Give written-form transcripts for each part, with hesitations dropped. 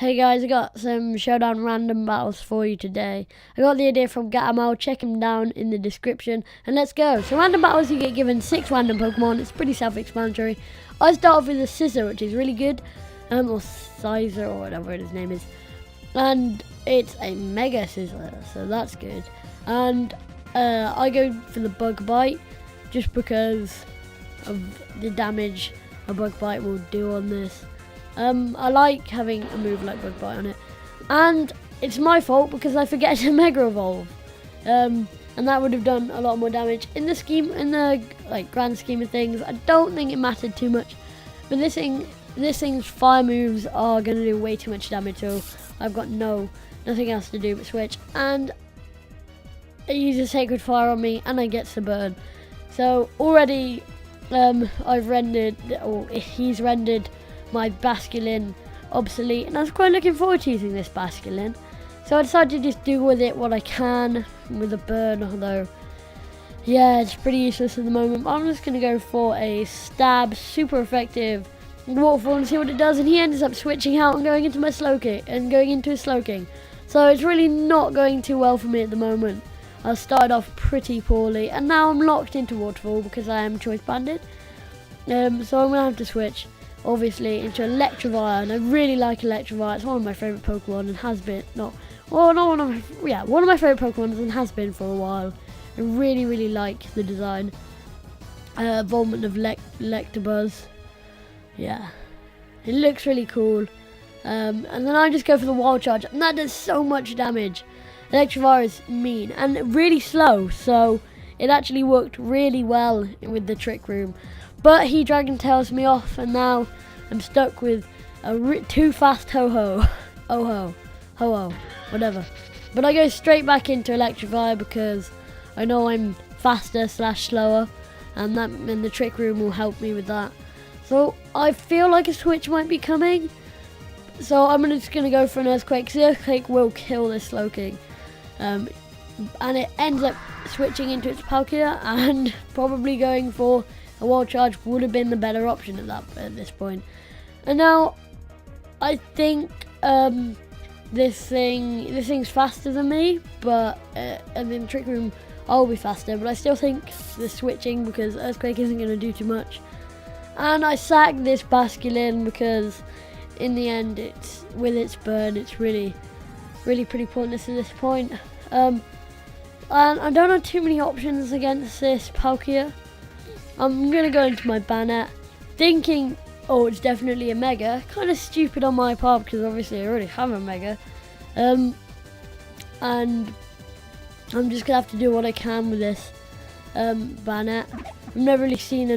Hey guys, I got some Showdown random battles for you today. I got the idea from Gatamal, check him down in the description, and let's go. So random battles, you get given 6 random Pokemon. It's pretty self-explanatory. I start off with a Scizor, which is really good, or Scizor, or whatever his name is. And it's a Mega Scizor, so that's good. And I go for the Bug Bite, just because of the damage a Bug Bite will do on this. I like having a move like Bug Bite on it, and it's my fault because I forget to Mega Evolve, and that would have done a lot more damage. In the grand scheme of things, I don't think it mattered too much, but this thing's fire moves are going to do way too much damage, so I've got nothing else to do but switch, and it uses Sacred Fire on me, and I get the burn. So already, I've rendered, or he's rendered my Basculin obsolete, and I was quite looking forward to using this Basculin, so I decided to just do with it what I can with a burn, although yeah, it's pretty useless at the moment. I'm just going to go for a stab, super effective waterfall, and see what it does, and he ends up switching out and going into my Slowking, so it's really not going too well for me at the moment. I started off pretty poorly, and now I'm locked into waterfall because I am choice banded, so I'm going to have to switch obviously into Electivire, and I really like Electivire. It's one of my favourite Pokemon and has been, one of my favourite Pokemon and has been for a while. I really like the design. Involvement of Electabuzz, yeah, it looks really cool. And then I just go for the Wild Charge, and that does so much damage. Electivire is mean and really slow, so it actually worked really well with the Trick Room. But he Dragon Tails me off, and now I'm stuck with a too fast Ho-Oh, whatever. But I go straight back into Electivire because I know I'm faster / slower, and the Trick Room will help me with that. So I feel like a switch might be coming. So I'm just going to go for an Earthquake, because the Earthquake will kill this Slowking. And it ends up switching into its Palkia, and probably going for a Wild Charge would have been the better option at this point. And now I think this thing's faster than me, but and in Trick Room I'll be faster, but I still think the switching, because Earthquake isn't going to do too much. And I sack this Basculin because in the end, it's with its burn, it's really pretty pointless at this point. And I don't have too many options against this Palkia. I'm going to go into my Banette, thinking, oh, it's definitely a Mega. Kind of stupid on my part, because obviously I already have a Mega. And I'm just going to have to do what I can with this Banette. I've never really seen a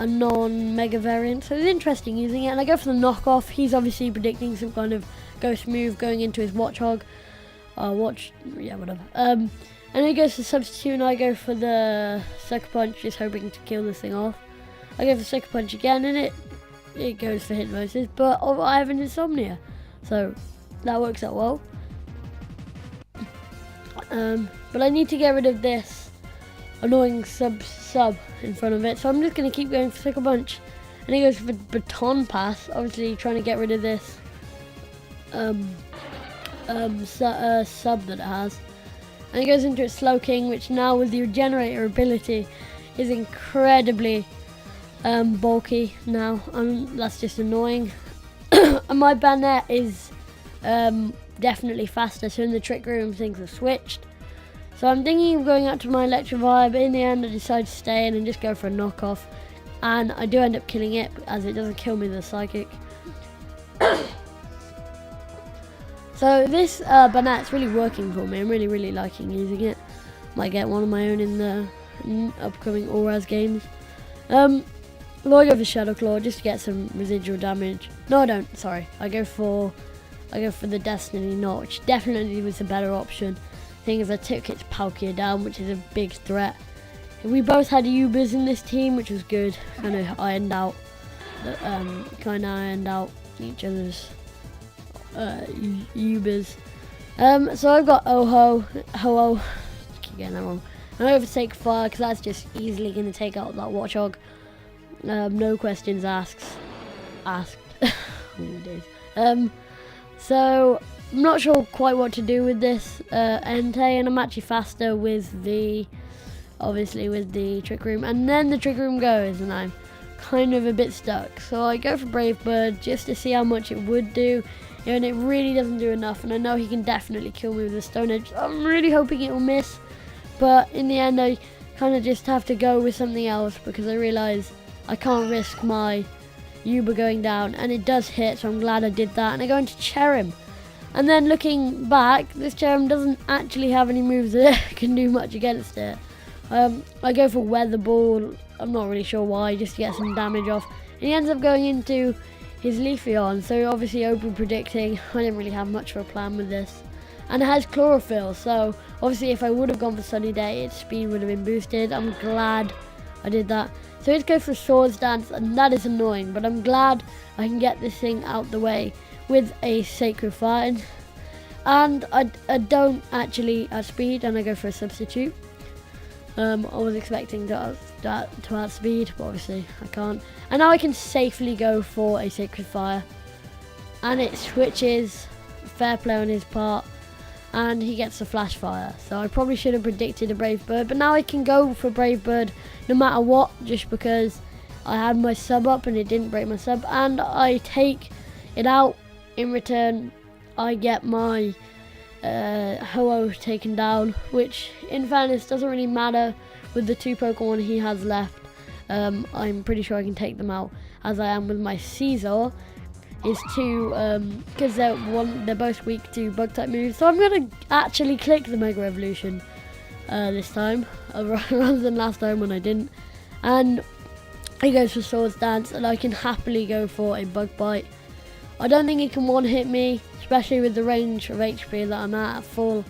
non-Mega variant, so it's interesting using it. And I go for the knockoff. He's obviously predicting some kind of ghost move going into his Watchog. Whatever. And he goes for substitute, and I go for the Sucker Punch, just hoping to kill this thing off. I go for Sucker Punch again, and it goes for Hypnosis, but I have an Insomnia, so that works out well. But I need to get rid of this annoying sub in front of it, so I'm just going to keep going for Sucker Punch. And he goes for Baton Pass, obviously trying to get rid of this sub that it has. And it goes into its Slowking, which now with the Regenerator ability is incredibly bulky now, and that's just annoying. And my Banette is definitely faster, so in the Trick Room things have switched. So I'm thinking of going out to my Electivire, but in the end I decide to stay in and just go for a knockoff. And I do end up killing it, as it doesn't kill me with a Psychic. So this Banette's really working for me. I'm really liking using it. Might get one of my own in the upcoming Auraz games. Though I go for Shadow Claw just to get some residual damage. No, I don't. Sorry. I go for the Destiny Knot, which definitely was a better option. Thing is, I took its Palkia down, which is a big threat. We both had Ubers in this team, which was good. Kind of ironed out each other's Ubers. So I've got Ho-Oh, keep getting that wrong. And I go for Sacred Fire, because that's just easily going to take out that Watchog. No questions asked. my days. So I'm not sure quite what to do with this Entei, and I'm actually faster with the, obviously with the Trick Room, and then the Trick Room goes, and I'm kind of a bit stuck. So I go for Brave Bird just to see how much it would do, and it really doesn't do enough, and I know he can definitely kill me with the Stone Edge. I'm really hoping it will miss, but in the end I kind of just have to go with something else because I realise I can't risk my Uber going down, and it does hit, so I'm glad I did that, and I go into Cherrim. And then looking back, this Cherrim doesn't actually have any moves that can do much against it. I go for Weather Ball, I'm not really sure why, just to get some damage off. And he ends up going into his Leafeon, so obviously open predicting. I didn't really have much of a plan with this. And it has Chlorophyll, so obviously if I would have gone for Sunny Day, its speed would have been boosted. I'm glad I did that. So let's go for Swords Dance, and that is annoying, but I'm glad I can get this thing out the way with a Sacred Fire. And I don't actually outspeed, and I go for a Substitute. I was expecting to outspeed, but obviously I can't. And now I can safely go for a Sacred Fire. And it switches, fair play on his part, and he gets a Flash Fire. So I probably should have predicted a Brave Bird, but now I can go for Brave Bird no matter what, just because I had my sub up and it didn't break my sub, and I take it out. In return, I get my Ho-Oh taken down, which in fairness doesn't really matter with the 2 Pokemon he has left. I'm pretty sure I can take them out as I am with my Scizor. Is to because they're both weak to bug type moves, so I'm gonna actually click the Mega Evolution this time rather than last time when I didn't. And he goes for Swords Dance, and I can happily go for a Bug Bite. I don't think he can one-hit me, especially with the range of HP that I'm at full.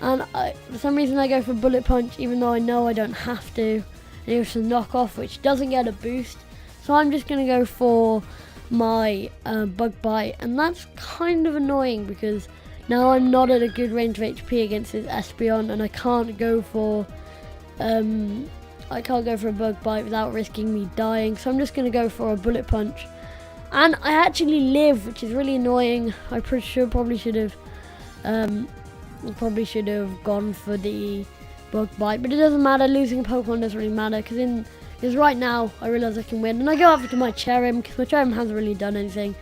And for some reason I go for Bullet Punch, even though I know I don't have to. And he goes for Knock Off, which doesn't get a boost. So I'm just going to go for my Bug Bite. And that's kind of annoying because now I'm not at a good range of HP against his Espeon, and I can't go for a Bug Bite without risking me dying. So I'm just going to go for a Bullet Punch. And I actually live, which is really annoying. I probably should have gone for the Bug Bite, but it doesn't matter. Losing a Pokemon doesn't really matter because right now I realise I can win, and I go after my Cherrim because my Cherrim hasn't really done anything,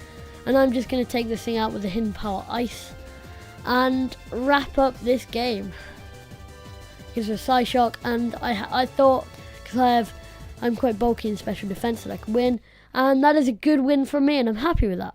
and I'm just going to take this thing out with a Hidden Power Ice and wrap up this game. Gives a Psyshock, and I thought because I'm quite bulky in special defense that I could win. And that is a good win for me, and I'm happy with that.